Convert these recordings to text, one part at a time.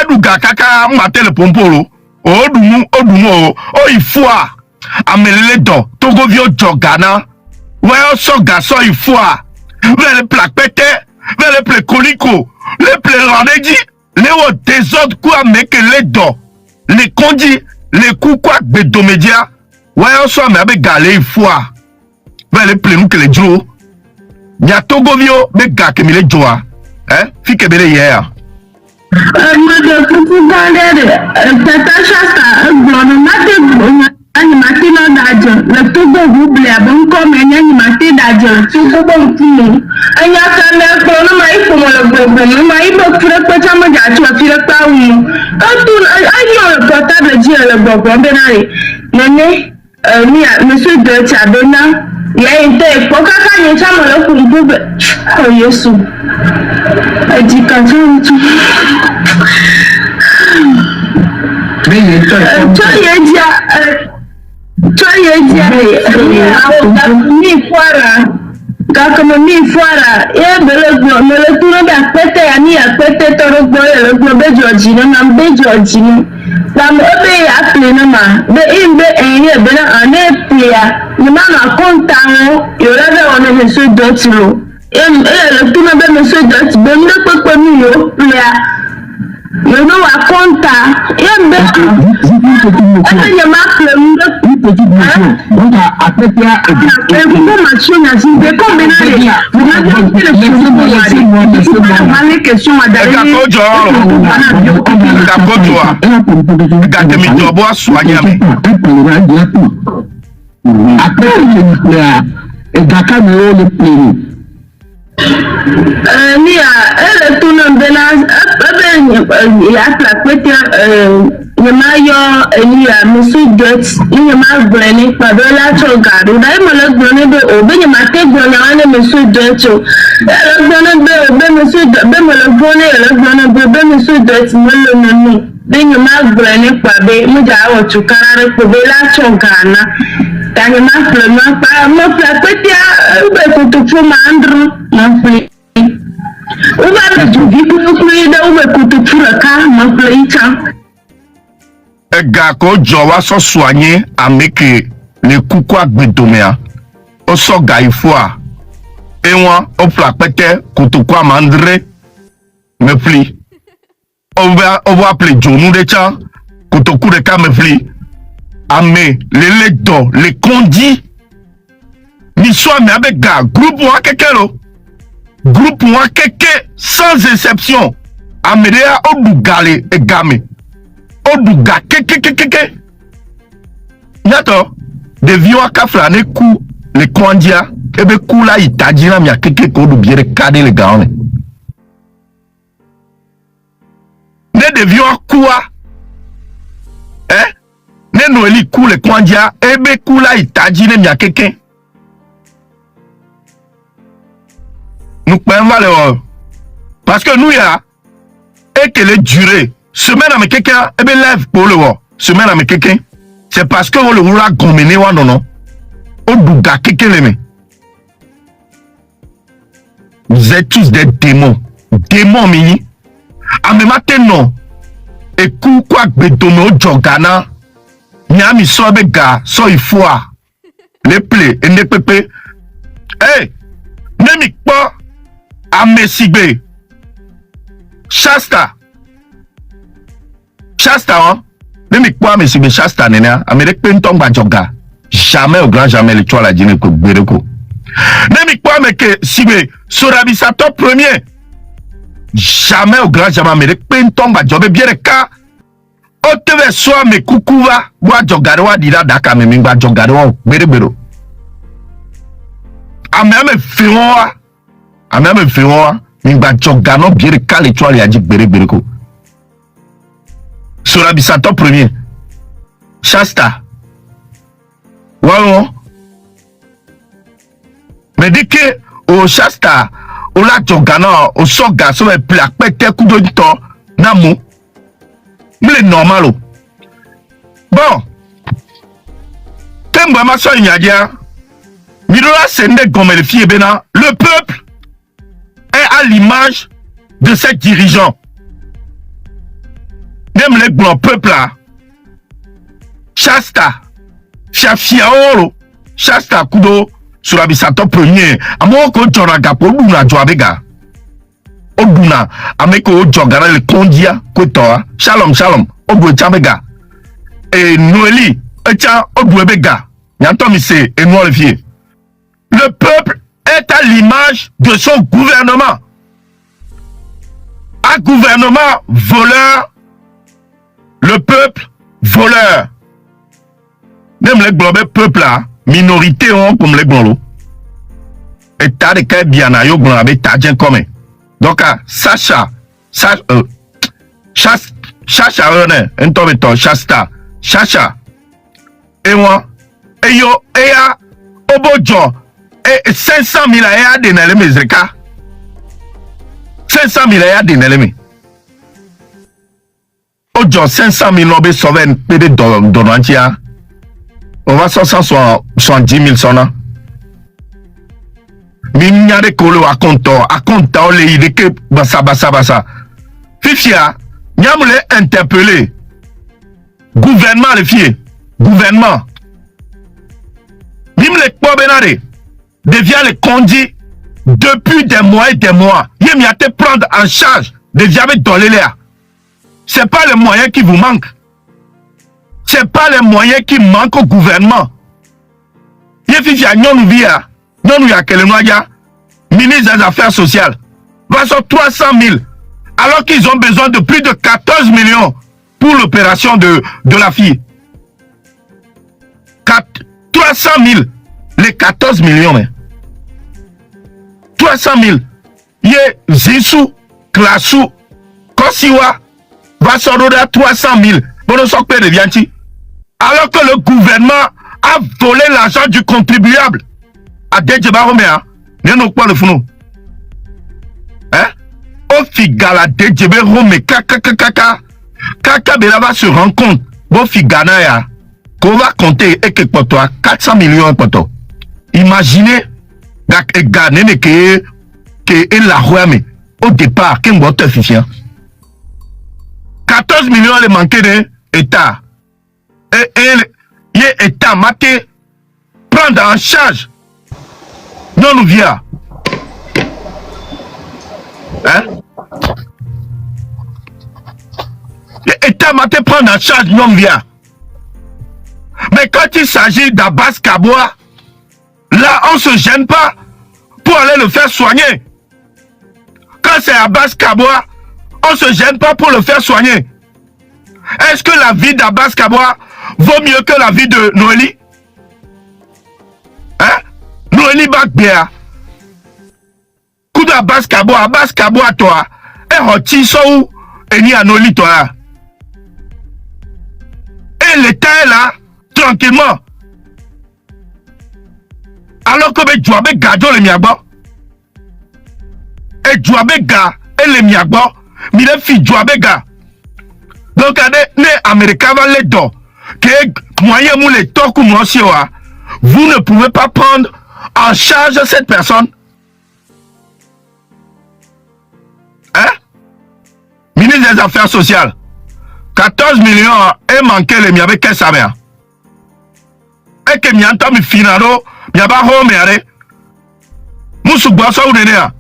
Eduga kaka matele pompolo. Odumu ifua. Amelele do Togo vio jogana. Ouais so gaso ifua. Le plaque pété, le plaque colico, le plaque rendez les hauts désordres quoi mec les do. Les condi, les coups quoi bédomédia. Ouais so me avec galé ifua. Le plaque nous que les jours. Nya Togo vio be ga ke mi le joa. Fike bele hier. Mother, Tata Shasta, animatina dajo le Togo double abon comme animaté dajo Togo bon tumo anya kale ko no mai ko mo le gbogbo no mai bo fure ko chama ja tu fure pa wu tu ayo le portable ji le gbogbo be na re nene ni monsieur de Chabena ya inte ko kaka ni chama le ku bube ko Yesu aji kan tu ni fuara e belegbo mele turo da pete ya ni apete toro gbo e gbo be George no na be George ni la mo be ya ple na ma be imbe enye be na ane pia ni mama kontango yo la be one monsieur Dotiro le turo be monsieur Dot be mle pepe mi yo pia you know I contact yeah better you mark them petit monsieur donc après toi et vous machine à dire de combiner vous avez le question à elle tourne il a plaqué monsieur Götz il m'a gagné par de la chogado d'ailleurs me le gagné de obe il m'a été gagné monsieur Götz le gagné de obe monsieur de me le gagné de monsieur Götz me le nommé il m'a gagné par de me jawo chukara ko de la chogana tani ma flema pa mo plaqué be ko to fuma andro ma fli uba jugi ko da ube ko to furaka ma fli cha Ega ko jowa so soigner ameke le kuku agbedomea o so ga ifua enwa o pla pete kutuku amandre me pli o va appeler jonu de cha kutuku de ka me pli ame le do le kondi ni so me abega groupe wa kekelo groupe wa keke sans exception amedea odugale egame Oduga keke Yato de viwa kafla ne ku le kwandia ebe kula itajina mia keke ko du biere kade le gaone ne de viwa kuwa ne no eli ku le kwandia ebe kula itajina mia keke nous pouvons le parce que nous ya et que les durées semaine à quelqu'un et bien lève pour le voir semaine à quelqu'un c'est parce que on le voulait gominer ou non au douga quelqu'un les vous êtes tous des démons mini à me matin non et coup quoi bédono jogana nyami so bega so ifua les play et ne pepe ne mi pas à mesigbe Shasta hein? Ne me quoi, mais si me Shasta nena, Amérique Penton Bajoga. Jamais au grand jamais le toit la dîner que Bereko. Ne me quoi, mais que si me Sorabisato premier. Jamais au grand jamais Amérique Penton Bajoga. Bien le cas. Oteve soit me kukuwa. Boa jogarewa dira daka me mingba jogarewa. Berebero. Ameme firoa. Mingba jogano bien le cas le toit la dit Berebereko. Sorabisato premier. Shasta. Ouais. Mais dit que au Shasta, au la jogana, au soga, sur les plaques, pète coup de temps, namu. Mais c'est normal. Bon. T'aimes vraiment ça, il y a dit. Mirola sende comme le fille bena. Le peuple. est à l'image de ces dirigeants. Même les blancs peuples là, Shasta, Fiafiaoro, Shasta Kudo, sur la bisato premier, à moi qu'on t'en a gapo, ou la joabega. Oduna, ameko jogara le kondia, kotoa, shalom, shalom, obwe chabega. Et Noélie, etia, obwe bega. Yantom ici, et moi le fier. Le peuple est à l'image de son gouvernement. Un gouvernement voleur, le peuple voleur. Même les globes peuple là, minorité comme les globes. Et t'as des cas bien à yo globes, t'as bien comme. Donc, Sacha, Chacha, et moi, et yo, et ya, obojo, et 500 000 à de n'eleme zeka. 500 000 à de n'eleme. Ojo, 500 000 l'obé sauvé un peu de donantia. On va 170 000 sona. Minyare kolo a compte le ide que basa. Fifia, nyamule interpellé. Gouvernement le fier. Gouvernement. Mim le Benare devient le conduit depuis des mois et des mois. Il a te prendre en charge de jamais donner l'air. Ce n'est pas les moyens qui vous manquent. Ce n'est pas les moyens qui manquent au gouvernement. Il y a ministre des Affaires sociales. Va sur 300 000. Alors qu'ils ont besoin de plus de 14 millions pour l'opération de la fille. 300 000. Les 14 millions. Mais. 300 000. Yé Zissou, Klassou, Kosiwa, va sortir à 300 000. Pour ne s'occuper de Vianti. Alors que le gouvernement a volé l'argent du contribuable. A Djedjeba Romea. N'est-ce pas le fou? Hein? Au figala Djedjeba Romea. Kaka Bela va se rendre compte. Bon figana ya. Qu'on va compter et que pour toi 400 millions pour toi. Imaginez que la roi au départ qu'un botte efficient. 14 millions les manquer de État. Et État maté prendre en charge. Non nous vient. Hein? L'État maté prendre en charge non vient. Mais quand il s'agit d'Abbas Kaboa, là, on ne se gêne pas pour aller le faire soigner. Quand c'est Abbas Kaboa, on ne se gêne pas pour le faire soigner. Est-ce que la vie d'Abbas Kaboa vaut mieux que la vie de Noélie? Hein? Noélie Bakbea. Coup d'Abbas Kaboa, toi. Et Hoti Sou, et ni à Noélie, toi. Et l'État est là. Tranquillement. Alors que les Djouabé gardent les miagbo. Et Djouabé gardent les miagbo. Mais les filles Djouabé gardent. Donc, les Américains vont les dos. Que moyen mou les tocs ou vous ne pouvez pas prendre en charge cette personne. Hein? Ministre des Affaires sociales. 14 millions et manqué les miagbo qu'est-ce que ça? Et que mianta mi finaro miaba home yare musu gbaso unenea.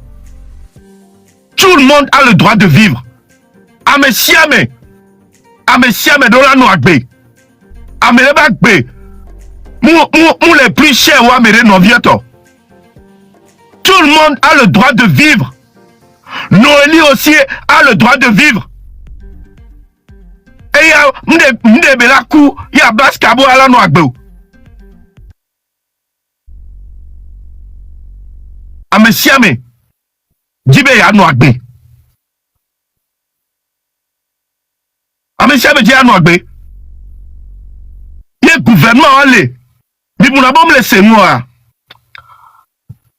Tout le monde a le droit de vivre. Amesiame dola no agbe. Amele bagbe. Mou les plus chers ou amere non vieto. Tout le monde a le droit de vivre. Noélie aussi a le droit de vivre. Et ya mde belaku ya Bas Kabo ala no agbe. Amesiame, Djibe ya no agbe. Amesiame Djibe ya no agbe. Yé gouvernement allé. Bibounabom laissez moi.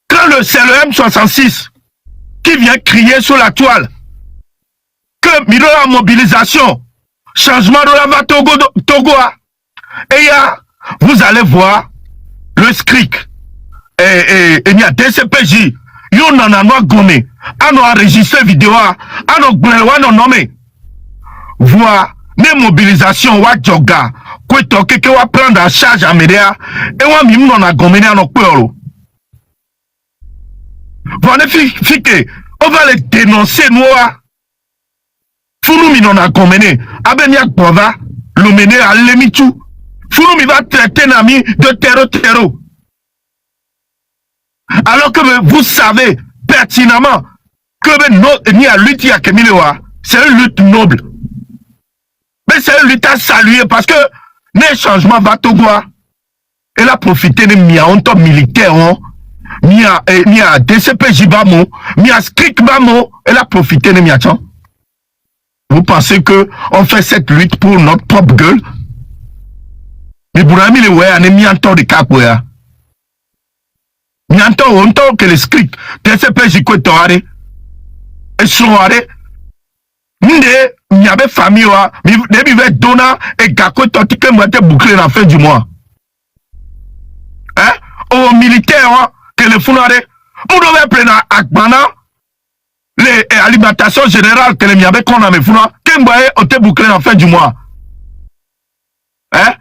Quand c'est le M66 qui vient crier sur la toile que Milo la mobilisation, changement de la va Togo, et ya, vous allez voir le SCRIC. Et il y a DCPJ, Yo nana no gome. Ano enregistré vidéo. Ano glewa no nommé. Voir les mobilisations wa joga. Quoi toke que wa prendre en charge à Médéa. Et wa mi non a gome no kwelo. Voilà fique. On va les dénoncer nous. Founou mi non a gome ne. Abenia bova. Le mener à l'emitu. Founou mi va traiter nami de terreau. Alors que vous savez pertinemment que ni à lutte à Kemilewa, c'est une lutte noble. Mais c'est une lutte à saluer parce que les changements va tout voir. Elle a profité de mi-a militaire, mi-a DCPJ Bamo, mi-a Skrik Bamo, elle a profité de mi-a-chan. Vous pensez que on fait cette lutte pour notre propre gueule? Mais pour ami le ouais, on est mis en temps de capoeira. Mi entend on que les scripts DCPJ quoi t'aurais et soirée m'de mi avait famille wa mi debi ve dona et gako toti que moi te boucler la fin du mois hein au militaire que le funare on devait prendre akbana les alimentation générale que le mi avait qu'on a me funa que moi on te boucler la fin du mois hein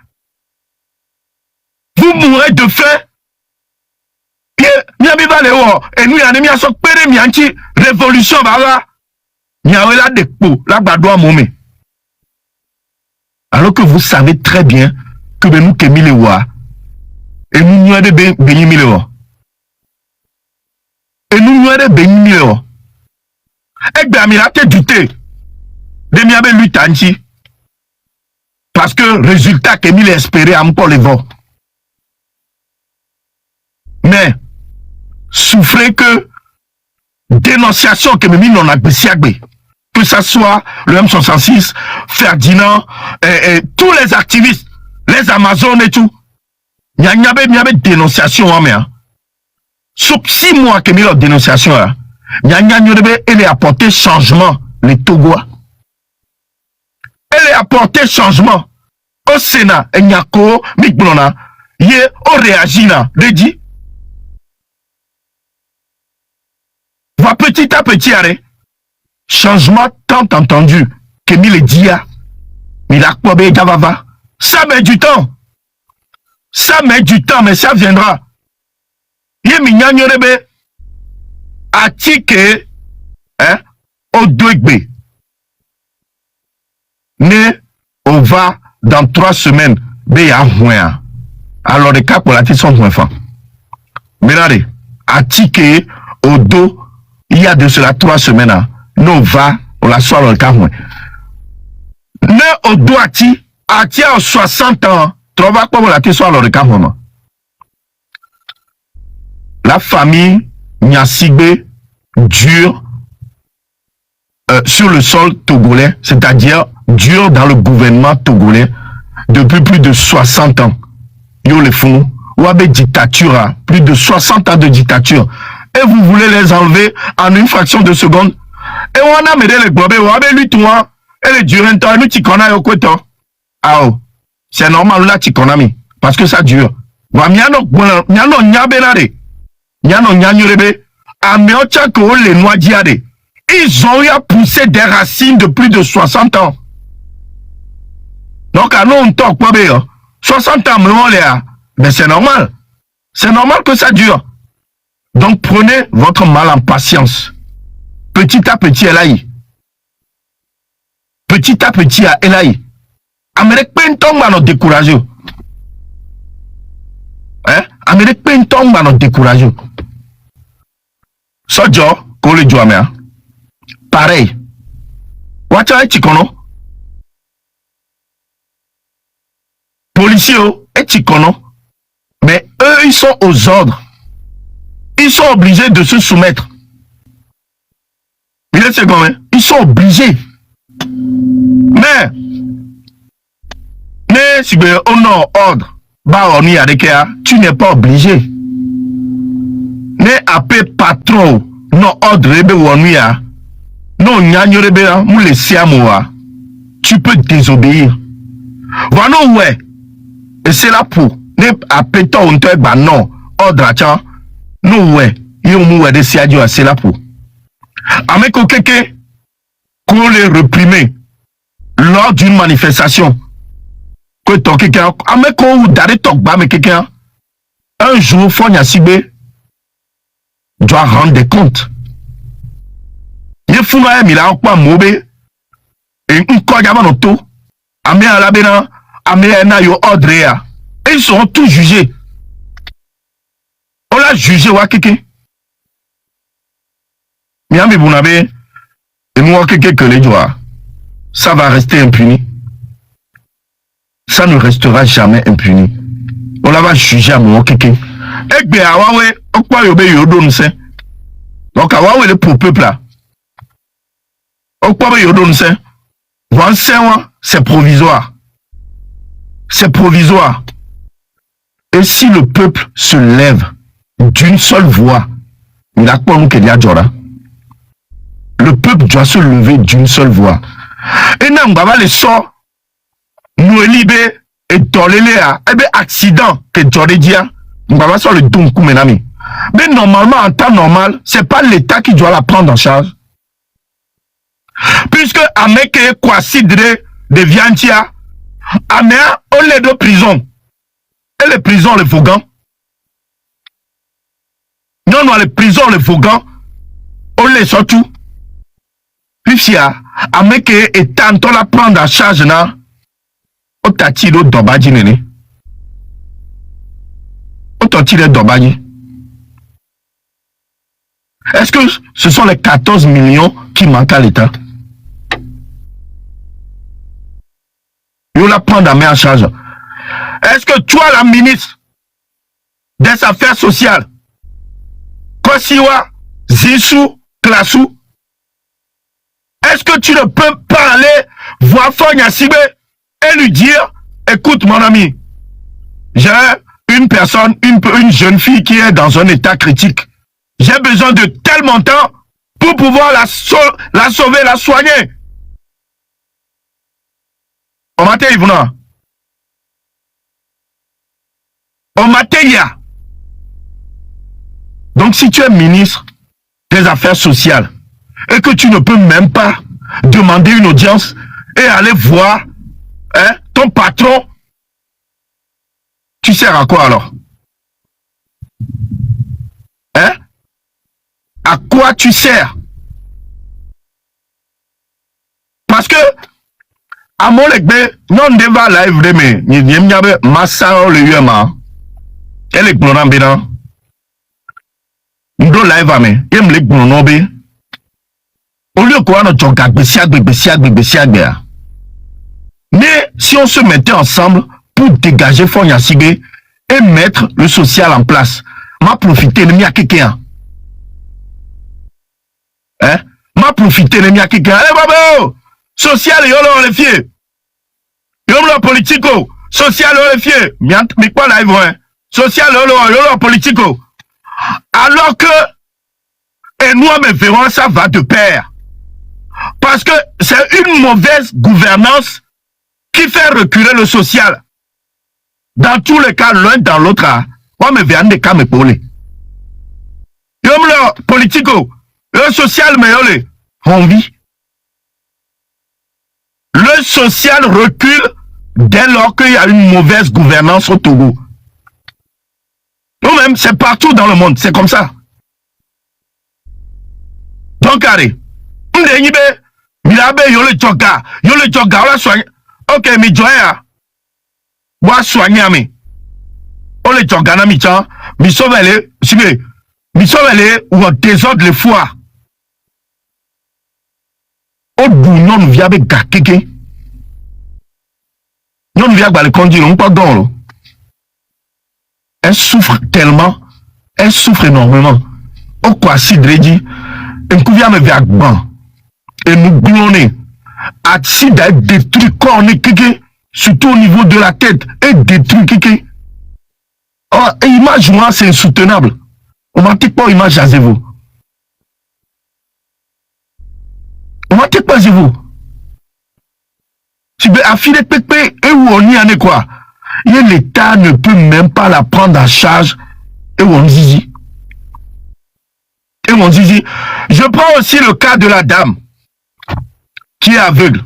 vous mourrez de faim. Et nous, il y a une révolution. Il y a là des pots, là, alors que vous savez très bien que nous, et nous, nous avons des bénis. Et nous, nous avons des bénis. Et bien, il a été douté de m'y lutte parce que résultat que nous espéré encore les votes. Mais, souffrez que dénonciation que nous avons que ce soit le M66, Ferdinand, et tous les activistes, les Amazones et tout, il y a dénonciation, mais sur 6 mois que nous avons dénonciation, il y a apporté changement, les Togois. Elle a apporté changement au Sénat, et il y a quoi, Mikblona, il y a réagi là, dit. Va petit à petit, arrêt. Changement tant entendu que mille dia, mais la quoi gavava. Ça met du temps. Ça met du temps, mais ça viendra. Yé mignonne rebe. Atike, hein, au douegbe. Ne, on va dans 3 semaines, béa moins. Alors les cas pour la tête sont moins fins. Mais là, atike, au dos. Il y a de cela 3 semaines, nous va, on la soit dans le cas. Ne au doiti, à 60 ans, trouva comme la tête soit dans le cas. La famille Nyasigbe dure sur le sol togolais, c'est-à-dire dure dans le gouvernement togolais depuis plus de 60 ans. Yo le font, ou avec dictature, plus de 60 ans de dictature. Et vous voulez les enlever en une fraction de seconde. Et on a mis les globes, on a mis toi, et les durant temps, nous t'y connais au côté. Ah oh, c'est normal là t'y connais, parce que ça dure. Nyano nyabelare, nyano nyanyorebe, améocha ko les noix diade. Ils ont eu à pousser des racines de plus de 60 ans. Donc à nous on toque pas bien. 60 ans, mais c'est normal. C'est normal que ça dure. Donc prenez votre mal en patience. Petit à petit, elle aille. Petit à petit, elle aille. Amérique Penton va nous décourager. Hein? Amérique Penton va nous décourager. Sojo, qu'on le joue à pareil. Wacha et Chikono. Policiers et Chikono. Mais eux, ils sont aux ordres. Ils sont obligés de se soumettre. Ils sont obligés. Mais si on a ordre, tu n'es pas obligé. Ne appelez patron, non ordre, non tu peux désobéir. Voilà ouais. Et c'est là pour ne appelez ton non ordre. Non, ouais, mou de siadio c'est là pour. Avec quelqu'un qu'on les réprimer lors d'une manifestation. Que ton quelqu'un, avec qu'on d'aller tokba mais quelqu'un, un jour, Fonya Sibé doit rendre des comptes. Il faut que il a quoi mobé et un quoi gamin auto, amé à la bena, amé à na yo ordrea. Et ils seront tous jugés. On l'a jugé ou à quelqu'un. Miami Bounabé, et moi quelqu'un que les doigts, ça va rester impuni. Ça ne restera jamais impuni. On la va juger à moi quelqu'un. Et bien, Awawe, on croit yobe yodon se. Donc, Awawe le pour peuple là. On croit yodon se. C'est provisoire. C'est provisoire. Et si le peuple se lève d'une seule voix, il a quoi nous qu'il y a Djora? Le peuple doit se lever d'une seule voix. Et non, on va les sorts. Nous libérer et tolérer à accident que Djora dit. On va sur le don coup menami. Mais normalement, en temps normal, c'est pas l'État qui doit la prendre en charge. Puisque avec quoi sidre de Viantia, Améa, on les deux prisons. Et les prisons, les Vaugans. Non, non, les prisons, les Vaugans, on les sort tout. Puis, avec et tant on la prendre en charge, on t'a tiré d'Obadji, néné. On t'a tiré d'Obadji. Est-ce que ce sont les 14 millions qui manquent à l'État? On la prendre en charge. Est-ce que toi, la ministre des Affaires sociales, Kosiwa, Zissou, Klassou, est-ce que tu ne peux pas aller voir Fonya Sibé et lui dire, écoute mon ami, j'ai une personne, une jeune fille qui est dans un état critique. J'ai besoin de tel montant pour pouvoir la sauver, la soigner. On m'a dit, on m'a dit, donc si tu es ministre des Affaires sociales et que tu ne peux même pas demander une audience et aller voir ton patron, tu sers à quoi alors? Hein? À quoi tu sers? Parce que à mon legbe, non deva live de me, ni yemnyabe massa le yema. Elle est gnorambe ndo live ame, yem le gnonobe. Au lieu quoi no tonka besiagbe. Mais si on se mettait ensemble pour dégager Fonya Sibé et mettre le social en place, m'a profité de mia quelqu'un. Hein? M'a profité de mia quelqu'un. Allez, babo! Social, yolo le fier. Yolo politico. Social, yolo le fier. Mais quoi live, hein? Social, yolo politico. Alors que, et nous, me verrons, ça va de pair. Parce que c'est une mauvaise gouvernance qui fait reculer le social. Dans tous les cas, l'un dans l'autre, moi, me verrons des cas me parler. Yolo politico. Le social, mais yolo, on vit. Le social recule dès lors qu'il y a une mauvaise gouvernance au Togo. Nous-mêmes, c'est partout dans le monde, c'est comme ça. Donc, allez, on l'a soigné. Ok, mi joya, moi soigner ami. On le joga na mi chan, mi sauve ou on désordre les foies. On non via avec gakeke. Non via avec le conduire, on pas dans. Elle souffre tellement, elle souffre énormément. Au quoi si dredi, un coup vient me vers ban. Et nous glonner. À si d'être détruit quand on est kéké, surtout au niveau de la tête, et détruit kéké. Oh, image moi c'est insoutenable. On m'a dit pas image à vous. On m'a dit pas vous. Tu veux affiler pépé et où on y en est quoi? Et l'État ne peut même pas la prendre en charge et où on dit. Et mon zizi, je prends aussi le cas de la dame qui est aveugle.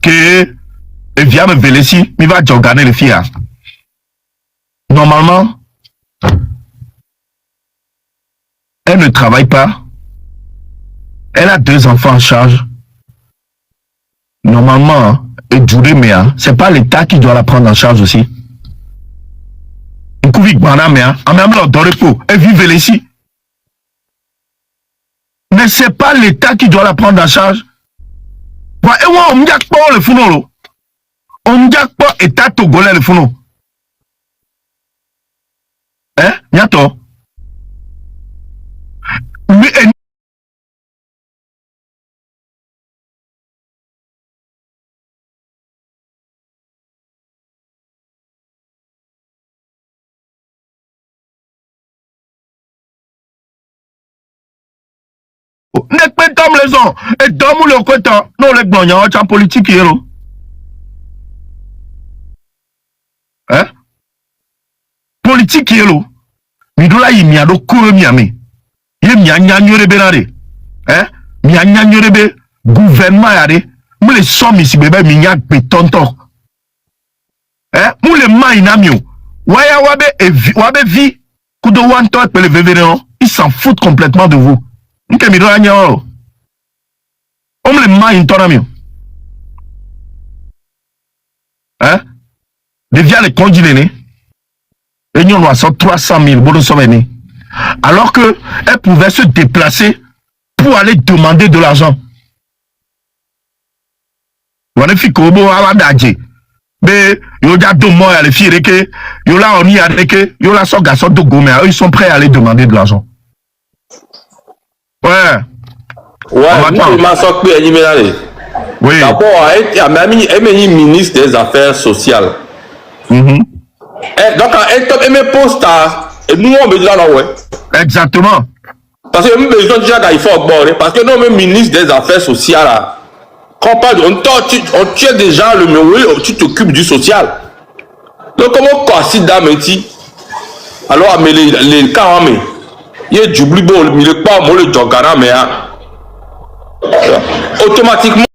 Que elle vient me véler ici, il va organiser les filles. Normalement, elle ne travaille pas. Elle a 2 enfants en charge. Normalement, c'est pas l'État qui doit la prendre en charge aussi. Elle vit ici. Mais c'est pas l'État qui doit la prendre en charge. On me dit pas le founo. On me dit pas État togolais le founo. Hein? Niato. Ne pas les gens et dormons le côté non les blancs en politique héros. Hein? Politique héros. Midola y mi ado kuro miami. Ye mi anya nyore benare. Hein? Mi anya nyore be gouvernement yare. Mou les sommes ici bébé mi nyak betonto. Hein? Mou les mains inamio. Waya wabe vi kudo wanto et le vévénéon. Ils s'en foutent complètement de vous. Nke mi do anya o. On les mains intonamio. Hein? Devient les condamnés. Et nous avons 300 000 alors qu'elle pouvait se déplacer pour aller demander de l'argent. Ils sont prêts à aller demander de l'argent. Ouais. Oui. D'abord, elle est ministre des Affaires sociales. Donc, elle me poste à. Et nous, on me dit là, ouais. Exactement. Parce que nous avons besoin déjà qu'il faut aborder. Parce que nous, même ministre des Affaires sociales, quand on parle on tue déjà le mieux, tu t'occupes du social. Donc, comment on d'âme alors, mais les cas, il y a du blubber, mais le pas, moi, le jogana, mais automatiquement.